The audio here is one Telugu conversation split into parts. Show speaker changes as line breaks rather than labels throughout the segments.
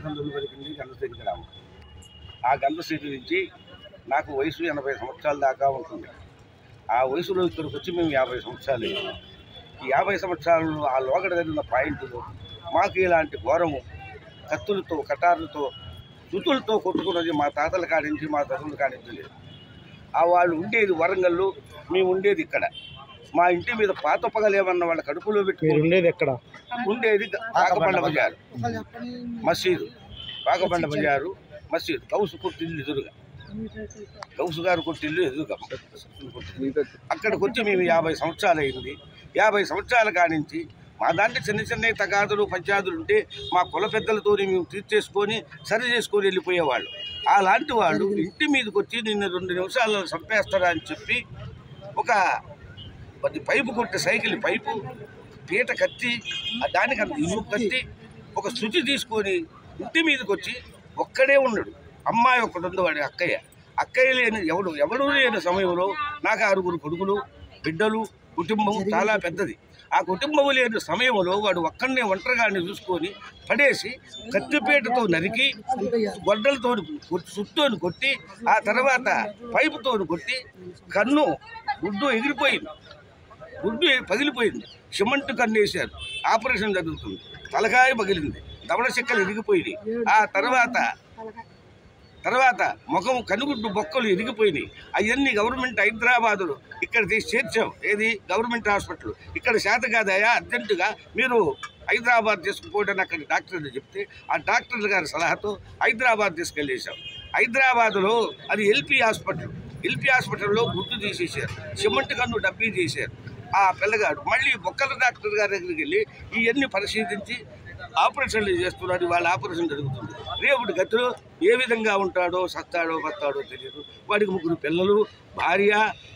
తల్లిదండ్రులు పెరిగింది గంధశ్రీ గ్రామం. ఆ గంధశ్రీ నుంచి నాకు వయసు 80 సంవత్సరాల దాకా ఉంటుంది. ఆ వయసులో ఇక్కడికి వచ్చి మేము 50 సంవత్సరాలు. ఈ 50 సంవత్సరాలు ఆ లోగడ జరిగిన పాయింట్లు మాకు ఇలాంటి ఘోరము కత్తులతో కటార్లతో చుతులతో కొట్టుకున్నది మా తాతల కాడించి మా తల్లుల కాడించి లేదు. ఆ వాళ్ళు ఉండేది వరంగల్లో, మేము ఉండేది ఇక్కడ. మా ఇంటి మీద పాత పగలేమన్న వాళ్ళ కడుపులో పెట్టుకుని
ఉండేది ఎక్కడ?
ఉండేది పాకబండ బజారు మసీదు, పాకబండ బజారు మసీదు, గౌసు కొట్టిల్లు ఎదురుగా, గౌసు గారు కొట్టిల్లు ఎదురుగా. అక్కడికి వచ్చి మేము 50 సంవత్సరాలు అయింది. 50 సంవత్సరాల కానించి మా దాంట్లో చిన్న చిన్న తగాదులు పంచాదులు ఉంటే మా కుల పెద్దలతో మేము తీర్చేసుకొని సరి చేసుకొని వెళ్ళిపోయేవాళ్ళు. అలాంటి వాళ్ళు ఇంటి మీదకి వచ్చి నిన్న 2 నిమిషాలలో చంపేస్తారా అని చెప్పి ఒక పైపు కొట్టే సైకిల్ పైపు పీట కత్తి దానికి అంత ఇనుము కత్తి ఒక శుచి తీసుకొని ఇంటి మీదకి వచ్చి ఒక్కడే ఉన్నాడు. అమ్మాయి ఒక్కడు ఉంది, వాడి అక్కయ్య లేని ఎవడూ లేని సమయంలో నాకు 6 కొడుకులు బిడ్డలు, కుటుంబం చాలా పెద్దది. ఆ కుటుంబం లేని సమయంలో వాడు ఒక్కడనే ఒంటరిగాన్ని చూసుకొని పడేసి కత్తిపేటతో నరికి గొడ్డలతో చుట్టూని కొట్టి ఆ తర్వాత పైపుతో కొట్టి కన్ను గుడ్డు ఎగిరిపోయింది, గుడ్డు పగిలిపోయింది. సిమెంట్ కన్ను వేశారు, ఆపరేషన్ జరుగుతుంది. తలకాయ పగిలింది, దవడ చెక్కలు ఇరిగిపోయినాయి. ఆ తర్వాత ముఖం కనుగుడ్డు బొక్కలు ఇరిగిపోయినాయి. అవన్నీ గవర్నమెంట్ హైదరాబాదులో ఇక్కడ చేర్చాం. ఏది గవర్నమెంట్ హాస్పిటల్ ఇక్కడ శాత కాదయా, అర్జెంటుగా మీరు హైదరాబాద్ తీసుకుపోవడానికి అక్కడ డాక్టర్లు చెప్తే ఆ డాక్టర్ల గారి సలహాతో హైదరాబాద్ తీసుకెళ్ళేసాం. హైదరాబాద్లో అది ఎల్పి హాస్పిటల్లో గుడ్డు తీసేశారు, సిమెంట్ కన్ను డబ్బీ చేశారు. ఆ పిల్లగాడు మళ్ళీ బొక్కల డాక్టర్ గారి దగ్గరికి వెళ్ళి ఇవన్నీ పరిశీలించి ఆపరేషన్లు చేస్తున్నారు. వాళ్ళ ఆపరేషన్ జరుగుతుంది. రేపటి గతిలో ఏ విధంగా ఉంటాడో సత్తాడో బత్తాడో తెలియదు. వాడికి 3 పిల్లలు, భార్య,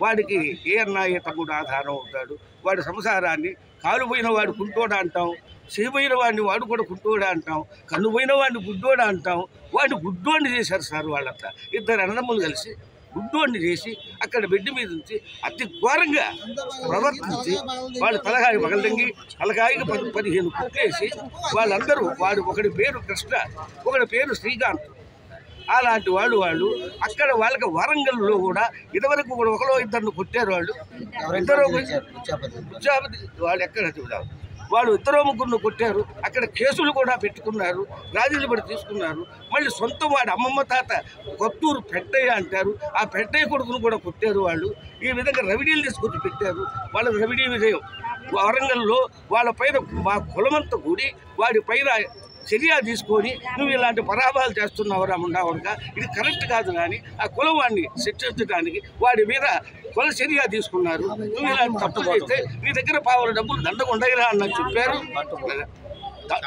వాడికి ఏ అన్నా ఏ తమ్ముడు ఆధారం అవుతాడు. వాడి సంసారాన్ని కాలుపోయిన వాడు కుంటోడా అంటాం, చేపోయిన వాడిని వాడు కూడా కుంటోడా అంటాం, కన్నుపోయిన వాడిని గుడ్డోడా అంటాం. వాడిని గుడ్డోడిని చేశారు సార్. వాళ్ళంతా 2 అన్నదమ్ములు కలిసి గుడ్డోడిని చేసి అక్కడ బెడ్ మీద నుంచి అతి ఘోరంగా ప్రవర్తించి వాళ్ళు తలకాయ పగలదంగి తలకాయకి 15 కుట్టేసి వాళ్ళందరూ ఒకడి పేరు కృష్ణ, ఒకడి పేరు శ్రీకాంత్. అలాంటి వాళ్ళు అక్కడ వాళ్ళకి వరంగల్లో కూడా ఇదివరకు కూడా ఒకరో 2 కొట్టారు. ఇద్దరు వాళ్ళు ఎక్కడ చూడాలి, వాళ్ళు 2-3 కొట్టారు. అక్కడ కేసులు కూడా పెట్టుకున్నారు, రాజీలు పడి తీసుకున్నారు. మళ్ళీ సొంత వాడు అమ్మమ్మ తాత కొత్తూరు పెద్దయ్య అంటారు, ఆ పెద్దయ్య కొడుకును కూడా కొట్టారు వాళ్ళు. ఈ విధంగా రవిడీలు తీసుకొచ్చి పెట్టారు. వాళ్ళ రవిడీ విజయం వరంగల్లో వాళ్ళ పైన మా కులమంతా కూడి వాడి పైన చర్య తీసుకొని నువ్వు ఇలాంటి పరాభాలు చేస్తున్నావు రాముండవనుక ఇది కరెక్ట్ కాదు కానీ ఆ కులం వాడిని శిక్షించడానికి వాడి మీద కుల చర్య తీసుకున్నారు. నువ్వు ఇలాంటి తప్పు చేస్తే నీ దగ్గర పావుల డబ్బులు దండకు ఉండగిరా అని చెప్పారు.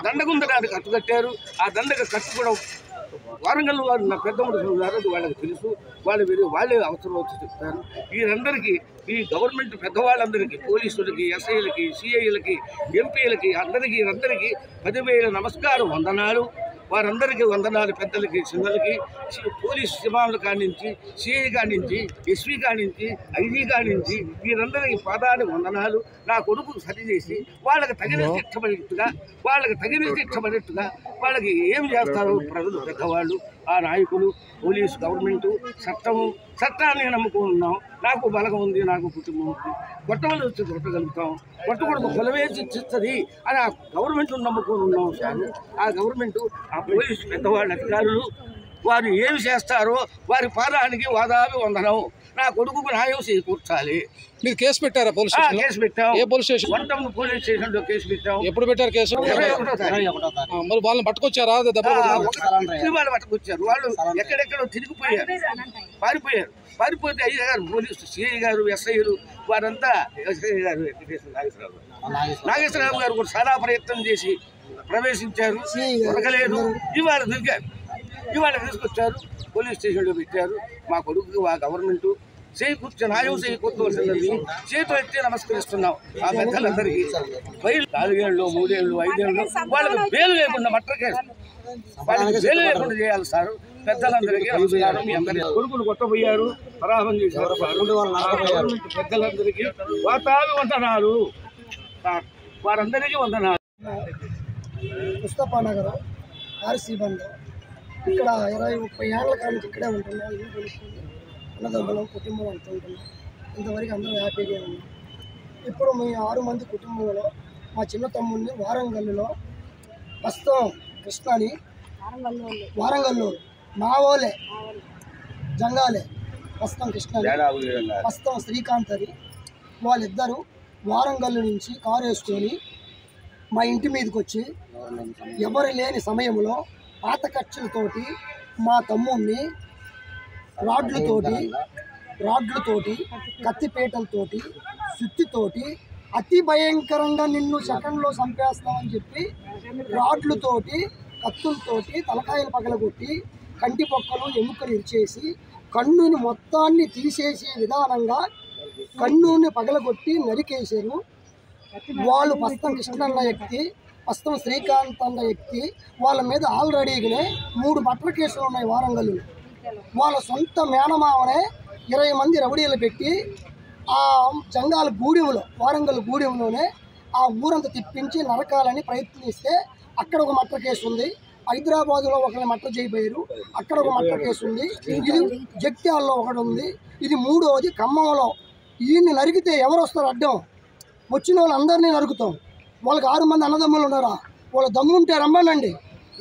దండకుందడానికి ఖర్చు కట్టారు. ఆ దండకు ఖర్చు కూడా వరంగల్ వారు నా పెద్ద మనుషులు ఉన్నారు, అది వాళ్ళకి తెలుసు. వాళ్ళే అవసరం వచ్చి చెప్తారు. వీరందరికీ ఈ గవర్నమెంట్ పెద్దవాళ్ళందరికీ, పోలీసులకి, ఎస్ఐలకి, సిఐలకి, ఎంపీలకి అందరికీ 10,000 నమస్కారం, వందనాలు. వారందరికీ వందనాలు. పెద్దలకి, చిన్నలకి, పోలీసు శివాముల కానించి, సిఐ కానించి, ఎస్పీ కానించి, ఐజీ కానించి వీరందరికీ పాదాలు వందనాలు. నా కొడుకు సరిచేసి వాళ్ళకి తగిన శిక్ష పడేట్టుగా వాళ్ళకి ఏం చేస్తారు ప్రజలు, పెద్దవాళ్ళు, ఆ నాయకులు, పోలీసు, గవర్నమెంటు, చట్టాన్ని నమ్ముకుంటున్నాం. నాకు బలగం ఉంది, నాకు కుటుంబం ఉంది. కొట్టవలసి వచ్చి కొట్టగలుగుతాం, కొట్టకూడదు కొలవేసి ఇస్తుంది అని ఆ గవర్నమెంట్ను నమ్ముకొని ఉన్నాం సార్. ఆ గవర్నమెంటు, ఆ పోలీసు పెద్దవాళ్ళ అధికారులు వారు ఏమి చేస్తారో వారి పాదానికి వాదాలు వందనం. నా కొడుకుకు న్యాయం చేకూర్చాలి.
మీరు కేసు పెట్టారా? పోలీస్ స్టేషన్
కేసు పెట్టాం.
ఏ పోలీస్ స్టేషన్?
వంటం పోలీస్ స్టేషన్లో కేసు పెట్టాం.
ఎప్పుడు పెట్టారు కేసు?
21
మరి వాళ్ళని పట్టుకొచ్చారా?
వాళ్ళు పట్టుకొచ్చారు. వాళ్ళు ఎక్కడెక్కడో తిరిగిపోయారు, పారిపోతే అయ్య గారు పోలీసు, సిఐ గారు, ఎస్ఐలు వారంతా, ఎస్ఐ గారు నాగేశ్వరరావు గారు కూడా చాలా ప్రయత్నం చేసి ప్రవేశించారు, దొరకలేదు. ఇవాళ దొరికారు, ఇవాళ తీసుకొచ్చారు, పోలీస్ స్టేషన్లో పెట్టారు. మా కొడుకు ఆ గవర్నమెంట్ న్యాయం చేకూర్చవలసిందని చేతులు ఎత్తి నమస్కరిస్తున్నాం. ఆ పెద్దలందరికీ 4 ఏళ్ళు, 3 ఏళ్ళు, 5 ఏళ్ళు వాళ్ళకి బెయిల్ లేకుండా వాళ్ళకి బెయిల్ లేకుండా చేయాలి సార్. పెద్దలందరికీ నమస్కారం. మీ అందరి కొడుకులు కొట్టబోయారు, పరాభం చేశారు. పెద్దలందరికీ వాతాలు వందనాలు, వారందరికీ వందనాలు.
ముస్తఫా నగర్ ఆర్సీ బంధం ఇక్కడ 20-30 ఏళ్ళ కాలం ఇక్కడే ఉంటున్నాం. ఇల్లు కొనుక్కుంది అన్నదమ్ములం కుటుంబం అంతా ఉంటున్నాం. ఇంతవరకు అందరం హ్యాపీగా ఉన్నాం. ఇప్పుడు మీ 6 మంది కుటుంబంలో మా చిన్న తమ్ముడిని వారంగల్లులో ప్రస్తుతం కృష్ణని వారంగల్లు మా వాళ్ళే జంగాలే ప్రస్తుతం కృష్ణని ప్రస్తుతం శ్రీకాంత్ అని వాళ్ళిద్దరూ వారంగల్లు నుంచి కారు వేసుకొని మా ఇంటి మీదకి వచ్చి ఎవరు లేని సమయంలో పాత కక్షలతోటి మా తమ్ముడిని రాడ్లతోటి కత్తిపేటలతోటి సుత్తితోటి అతి భయంకరంగా నిన్ను సెకండ్లో చంపేస్తామని చెప్పి రాడ్లతోటి కత్తులతోటి తలకాయలు పగలగొట్టి కంటి పొక్కలు ఎముకలు ఇరిచేసి కన్నుని మొత్తాన్ని తీసేసే విధానంగా కన్నుని పగలగొట్టి నరికేశారు. వాళ్ళు ప్రస్తుతం కృష్ణన్న వ్యక్తి ప్రస్తుతం శ్రీకాంత్ అన్న వ్యక్తి వాళ్ళ మీద ఆల్రెడీగానే 3 బట్టల కేసులు ఉన్నాయి వారంగల్లు. వాళ్ళ సొంత మేనమావనే 20 మంది రౌడీలు పెట్టి ఆ జంగాల గూడెంలో వారంగల్ గూడెంలోనే ఆ ఊరంతా తిప్పించి నరకాలని ప్రయత్నిస్తే అక్కడ ఒక మర్డర్ కేసు ఉంది. హైదరాబాదులో ఒకరిని మర్డర్ చేయబోయారు, అక్కడ ఒక మర్డర్ కేసు ఉంది. ఇది జగిత్యాలలో ఒకటి ఉంది. ఇది 3వది ఖమ్మంలో. ఈయన్ని నరికితే ఎవరు వస్తారు అడ్డం? వచ్చిన వాళ్ళందరినీ నరుకుతాం. వాళ్ళకి 6 మంది అన్నదమ్ములు ఉన్నారా? వాళ్ళ దమ్ము ఉంటే రమ్మనండి,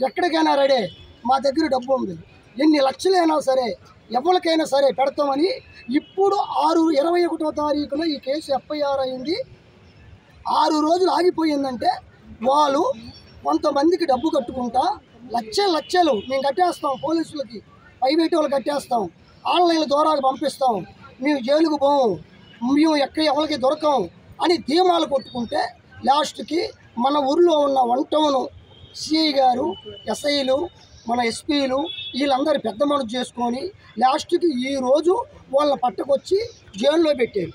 ఎక్కడికైనా రెడీ. మా దగ్గర డబ్బు ఉంది, ఎన్ని లక్షలైనా సరే ఎవరికైనా సరే పెడతామని. ఇప్పుడు 21వ తారీఖున ఈ కేసు FIR అయింది. 6 రోజులు ఆగిపోయిందంటే వాళ్ళు కొంతమందికి డబ్బు కట్టుకుంటా లక్షలు మేము కట్టేస్తాం, పోలీసులకి ప్రైవేట్ వాళ్ళు కట్టేస్తాం, ఆన్లైన్ ద్వారా పంపిస్తాం, మేము జైలుకు పోము, మేము ఎవరికి దొరకం అని ధీమాలు కొట్టుకుంటే లాస్ట్కి మన ఊర్లో ఉన్న 1 టౌన్ సిఐ గారు, ఎస్ఐలు, మన ఎస్పీలు వీళ్ళందరూ పెద్ద మనసు చేసుకొని లాస్ట్కి ఈరోజు వాళ్ళ పట్టుకొచ్చి జైల్లో పెట్టారు.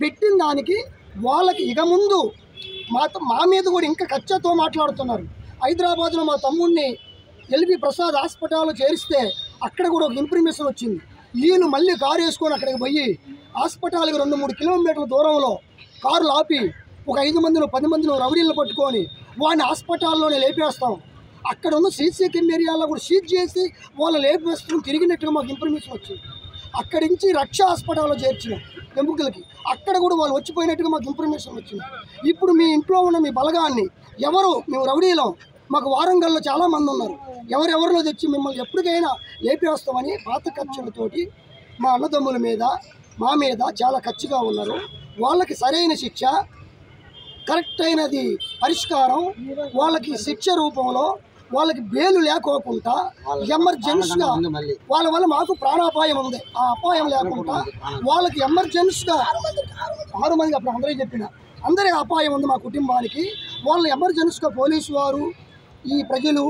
పెట్టిన దానికి వాళ్ళకి ఇక ముందు మా మీద కూడా ఇంకా కచ్చతో మాట్లాడుతున్నారు. హైదరాబాద్లో మా తమ్ముడిని ఎల్వి ప్రసాద్ హాస్పిటల్లో చేరిస్తే అక్కడ కూడా ఒక ఇన్ఫర్మేషన్ వచ్చింది. వీళ్ళు మళ్ళీ కారు వేసుకొని అక్కడికి పోయి హాస్పిటల్కి 2-3 కిలోమీటర్ల దూరంలో కారులు ఆపి ఒక 5 మందిని 10 మందిని రౌడీలను పట్టుకొని వాడిని హాస్పిటల్లోనే లేపేస్తాం. అక్కడ ఉన్న సీసీ కెమెరాలో కూడా షీట్ చేసి వాళ్ళు లేపేసుకుని తిరిగినట్టుగా మాకు ఇన్ఫర్మేషన్ వచ్చింది. అక్కడి నుంచి రక్ష హాస్పిటల్లో చేర్చినాం ఎముకలకి, అక్కడ కూడా వాళ్ళు వచ్చిపోయినట్టుగా మాకు ఇన్ఫర్మేషన్ వచ్చింది. ఇప్పుడు మీ ఇంట్లో ఉన్న మీ బలగాన్ని ఎవరు మేము రౌడీలం, మాకు వారంగల్లో చాలామంది ఉన్నారు, ఎవరెవరిలో తెచ్చి మిమ్మల్ని ఎప్పటికైనా లేపేస్తామని పాత కక్షలతోటి మా అన్నదమ్ముల మీద మా మీద చాలా కచ్చిగా ఉన్నారు. వాళ్ళకి సరైన శిక్ష, కరెక్ట్ అయినది పరిష్కారం, వాళ్ళకి శిక్ష రూపంలో వాళ్ళకి బెయిల్ లేకోకుండా ఎమర్జెన్సీగా వాళ్ళ వల్ల మాకు ప్రాణాపాయం ఉంది, ఆ అపాయం లేకుండా వాళ్ళకి ఎమర్జెన్సీగా 6 మంది అప్పుడు అందరూ చెప్పిన అందరి అపాయం ఉంది మా కుటుంబానికి. వాళ్ళని ఎమర్జెన్సీగా పోలీసు వారు, ఈ ప్రజలు,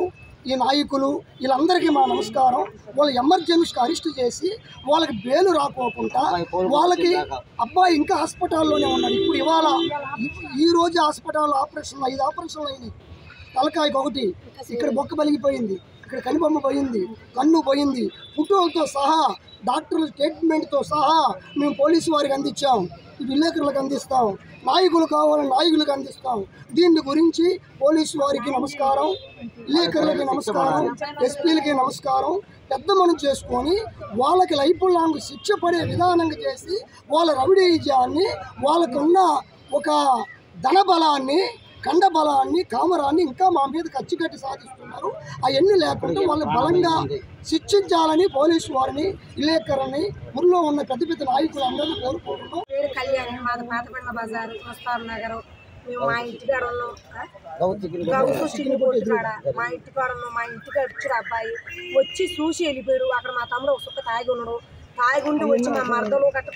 ఈ నాయకులు వీళ్ళందరికీ మా నమస్కారం. వాళ్ళు ఎమర్జెన్సీగా అరెస్ట్ చేసి వాళ్ళకి బెయిల్ రాకోకుండా వాళ్ళకి అబ్బాయి ఇంకా హాస్పిటల్లోనే ఉన్నాడు. ఇప్పుడు ఇవాళ ఈ రోజు హాస్పిటల్లో 5 ఆపరేషన్లు అయినాయి. తలకాయకి ఒకటి, ఇక్కడ బొక్క పలిగిపోయింది, ఇక్కడ కనిబొమ్మ పోయింది, కన్ను పోయింది, ఫోటోలతో సహా డాక్టర్ల స్టేట్మెంట్తో సహా మేము పోలీసు వారికి అందించాం, విలేకరులకు అందిస్తాం, నాయకులు కావాలని నాయకులకు అందిస్తాం. దీని గురించి పోలీసు వారికి నమస్కారం, విలేకరులకి నమస్కారం, ఎస్పీలకి నమస్కారం. పెద్ద మనం చేసుకొని వాళ్ళకి లైఫ్ లాంగ్ శిక్ష పడే విధానంగా చేసి వాళ్ళ రౌడీజాన్ని, వాళ్ళకున్న ఒక ధనబలాన్ని, కండబలాన్ని, కామరాన్ని ఇంకా మా మీద కచ్చికట్టి సాధిస్తున్నారు. అవన్నీ లేకుండా వాళ్ళు బలంగా శిక్షించాలని పోలీసు వారిని, విలేకరుని, ఊర్లో ఉన్న పెద్ద పెద్ద నాయకులందరినీ కోరుకుంటున్నాం.
పేరు కళ్యాణి, మాది పాతపండ్ల బజారు, మస్తార్ నగరం. మేము మా ఇంటికాడ ఉన్నాం, మా ఇంటికాడ ఉన్నాం. మా ఇంటికి వచ్చాడు అబ్బాయి, వచ్చి చూసి వెళ్ళిపోయాడు. అక్కడ మా తమ్ముడు ఒక సుక్క తాగి ఉన్నాడు. తాగుండి వచ్చి మా మరదలు గట్ట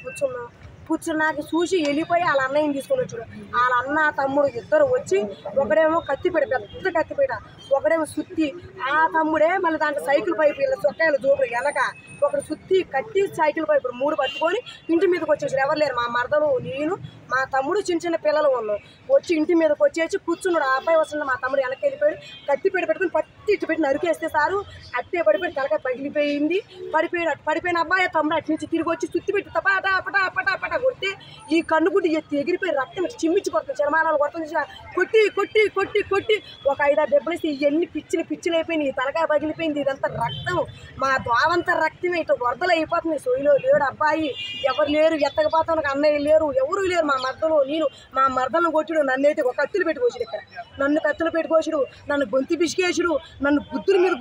కూర్చున్నాక చూసి వెళ్ళిపోయి వాళ్ళ అన్నయ్యని తీసుకొని వచ్చాడు. వాళ్ళ అన్న తమ్ముడు ఇద్దరు వచ్చి ఒకడేమో కత్తిపేట, పెద్ద కత్తిపేట, ఒకడేమో సుత్తి. ఆ తమ్ముడే మళ్ళీ దాంట్లో సైకిల్ పైపు ఇలా చొక్కాయలు జోపులు వెనక ఒకడు సుత్తి కట్టి సైకిల్ పైపు 3 పట్టుకొని ఇంటి మీదకి వచ్చేసారు. ఎవరు లేరు, మా మరదలు, నేను, మా తమ్ముడు, చిన్న పిల్లలు ఉన్నాం. వచ్చి ఇంటి మీదకి వచ్చేసి కూర్చున్నాడు. ఆ అబ్బాయి వస్తుంది, మా తమ్ముడు వెనక్కి వెళ్ళిపోయాడు. కత్తిపేట పెట్టుకుని పట్టి ఇటు పెట్టి నరికేస్తే సారు అట్టే పడిపోయి తలకాయ పగిలిపోయింది. పడిపోయిన అబ్బాయి తమ్ముడు అటు నుంచి తిరిగి వచ్చి సుత్తి పెట్టి పటా పటా పటా పటా కొడితే ఈ కన్నుగుడ్డు ఎత్తి ఎగిరిపోయి రక్తం చిమ్మిచ్చి కొడుతుంది, చర్మానాలు కొడుతుంది. కొట్టి కొట్టి కొట్టి కొట్టి ఒక 5-6 దెబ్బలేసి ఇవన్నీ పిచ్చిలు అయిపోయినాయి, తలకాయ పగిలిపోయింది. ఇదంతా రక్తం, మా ద్వావంతా రక్తమే ఇట్లా వరదలు అయిపోతుంది. సొయ్యిలో లేడు అబ్బాయి, ఎవరు లేరు, ఎత్తకపోతానికి అన్నయ్య లేరు, ఎవరు లేరు. మా మర్దలు నేను మా మర్దలను కొట్టుడు, నన్నైతే ఒక కత్తులు పెట్టి కోసాడు. ఇక్కడ నన్ను కత్తులు పెట్టి కోసుడు, నన్ను గొంతి పిసికేసుడు, నన్ను గుద్దుల మీద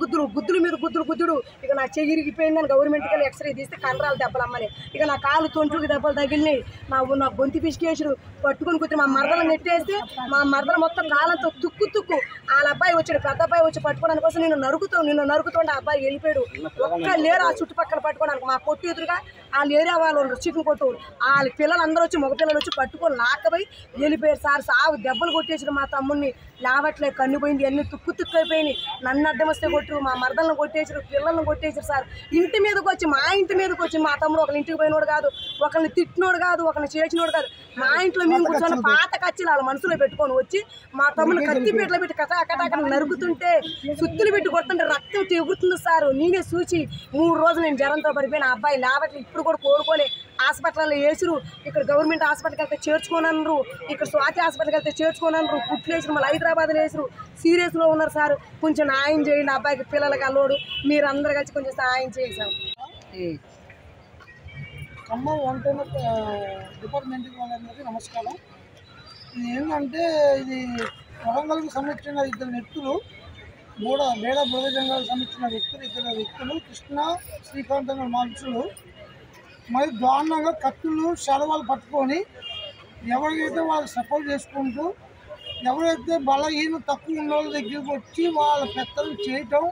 గుద్దుడు. ఇక నా చెయ్యి ఇరిగిపోయిందని గవర్నమెంట్కి వెళ్ళి ఎక్స్రే తీస్తే కండరాలు దెబ్బలు అమ్మని. ఇక నా కాలు తొంటుకి దెబ్బలు తగిలినాయి, నా గొంతి పిసికేసుడు, పట్టుకుని కూర్చుని మా మరదలు నెట్టేస్తే మా మరదలు మొత్తం కాలంతో తుక్కు వాళ్ళ అబ్బాయి వచ్చాడు, పెద్ద అబ్బాయి వచ్చి పట్టుకోవడానికి కోసం నిన్ను నరుకుతుంటే ఆ అబ్బాయి వెళ్ళిపోయాడు. ఒక్క లేరు ఆ చుట్టుపక్కల పట్టుకోవడానికి. మా కొట్టు ఎదురుగా వాళ్ళు ఏరియా వాళ్ళు చికెన్ కొట్టు వాళ్ళ పిల్లలు అందరూ వచ్చి మగపిల్లలు వచ్చి పట్టుకొని లాక్కపోయి వెళ్ళిపోయారు సార్. సాగు దెబ్బలు కొట్టేసారు మా తమ్ముడిని, లేవట్లే, కన్ను పోయింది, అన్ని తుక్కు అయిపోయినాయి. నన్ను అడ్డం వస్తే కొట్టరు, మా మరదలను కొట్టేసారు, పిల్లలను కొట్టేసారు సార్. ఇంటి మీదకి వచ్చి మా ఇంటి మీదకి వచ్చి మా తమ్ముడు ఒకళ్ళ ఇంటికి పోయినోడు కాదు, ఒకరిని తిట్టినోడు కాదు, ఒకరిని చేసినోడు కాదు. మా ఇంట్లో మేము కూర్చొని పాత కచ్చిలు వాళ్ళ మనసులో పెట్టుకొని వచ్చి మా తమ్ముడు కత్తిపేటలో పెట్టి కటాకటాక నరుకుతుంటే సుత్తులు పెట్టి కొడుతుంటే రక్తం తెగుతుంది సార్. నేనే చూసి 3 రోజులు నేను జ్వరంతో పడిపోయిన. ఆ అబ్బాయి లేవట్లే, ఇప్పుడు కూడా కోరుకొని హాస్పిటల్లో వేసిరు. ఇక్కడ గవర్నమెంట్ హాస్పిటల్కి వెళ్తే చేర్చుకోనన్నారు, ఇక్కడ స్వాతి హాస్పిటల్కి వెళ్తే చేర్చుకోనన్నారు, కుట్లు వేసిరు, మళ్ళీ హైదరాబాద్లో వేసిరు. సీరియస్లో ఉన్నారు సార్, కొంచెం న్యాయం చేయండి. అబ్బాయికి పిల్లలకి అల్లోడు, మీరు అందరు కలిసి కొంచెం సహాయం చేసాం.
ఖమ్మం వంటల డిపార్ట్మెంట్కి వాళ్ళందరికీ నమస్కారం. ఇది ఏంటంటే ఇది వరంగల్కి సంబంధించిన 2 వ్యక్తులు, బేడ బృహజంగాలకు సంబంధించిన వ్యక్తులు, 2 వ్యక్తులు కృష్ణ శ్రీకాంత్ అనే మనుషులు మరి దారుణంగా కత్తులు శరవాలు పట్టుకొని ఎవరికైతే వాళ్ళకి సపోర్ట్ చేసుకుంటూ ఎవరైతే బలహీన తక్కువ ఉన్న వాళ్ళ దగ్గరికి వచ్చి వాళ్ళ పెత్తలు చేయటం,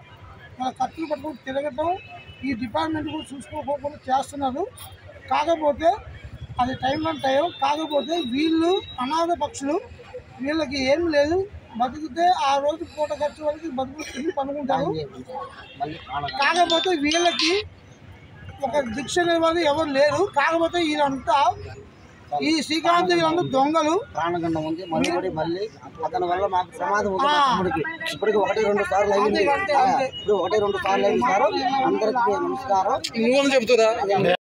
వాళ్ళ కత్తులు పట్టుకొని తిరగటం ఈ డిపార్ట్మెంట్ కూడా చూసుకోకుండా చేస్తున్నారు. కాకపోతే అది టైం. కాకపోతే వీళ్ళు అనాథ పక్షులు, వీళ్ళకి ఏం లేదు, బతికితే ఆ రోజు పూట ఖర్చు వరకు బతుకుతుంది, పనుకుంటారు. కాకపోతే వీళ్ళకి ఒక దీక్ష వాళ్ళు ఎవరు లేరు. కాకపోతే వీళ్ళంతా ఈ శ్రీకాంత్ వీళ్ళంతా దొంగలు.
ప్రాణగండం ఉంది, మళ్ళీ అతని వల్ల మాకు ప్రమాదం ఉంది. ఇప్పటికి 1-2 సార్లు అయింది, ఇప్పుడు 1-2 సార్లు అయింది సార్. అందరికీ నమస్కారం.
నువ్వు చెప్తుందా?